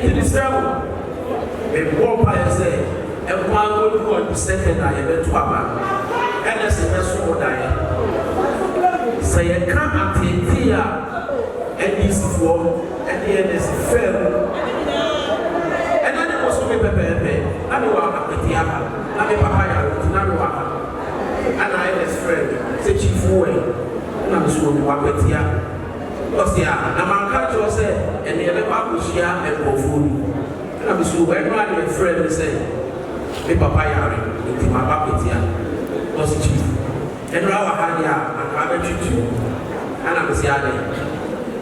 It is travel. The vampire say, and one will go on the second I ever to Abba. And as a vessel would die. Say a come at here, and this form, and the end is fair. And then it was with Pepe. I know I'm with the Abba. I mean, Papa, and I am his friend, say Chief Way, and I'm sure you are with here. Because they are, and my culture said, and the other Babushia and Kofu. And I'm sure everyone your friend say, the Papa, into my Babutia, was Chief. And Rawa Hadia, and I met you, and I'm Siade.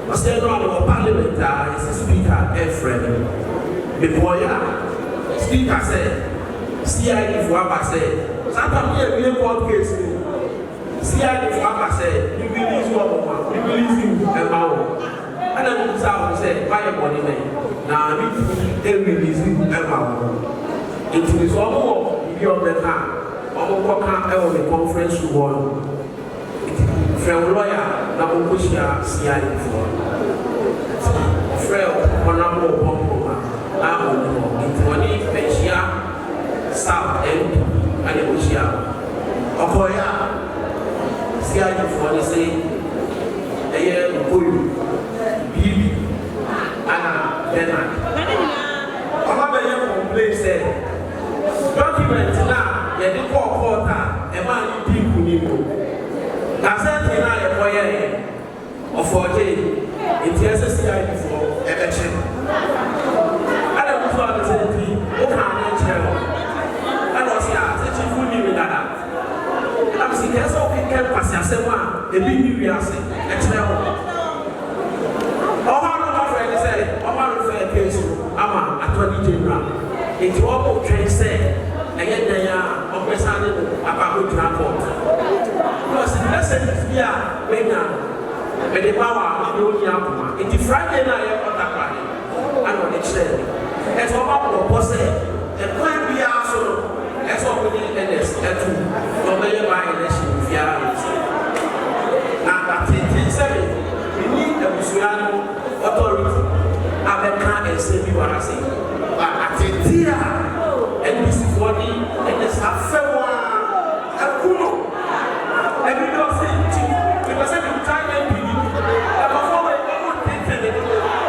But still, no parliament is a speaker, a friend. Before ya, speaker said, CID for Abba said, Sometimes we have one case. CID for Abba said, you release one, you release him, and now. And then the South said, buy a body name. Now, they release him, and now. It is all more, you are the car, or what can the conference to one. From lawyer, Nabushia, CID for. Frail, one number of Pompoma, Abu, Tony, Pechia, South End. And it was here. Okoya, CID for the say, a year of Puyu, Bibi, Anna, Bernard. Another complaint said, documents now, yet the court quarter, a man you think. Now, certainly now, a boy of 14, it is a CID for election. I don't know the same thing, there's all we can pass as a one, the big we are saying, a travel. All my friends say, all my friends case, Ama, at 20 General. It's all train say, and yet they are operating about transport. Because the message here, when the power of the Yapuma, it's Friday night, I know it's said. As all of us say, and when we are so. That's what we need in this. That's what we are buying this. Now, we need a Muslim authority. I can't say you are saying. But at the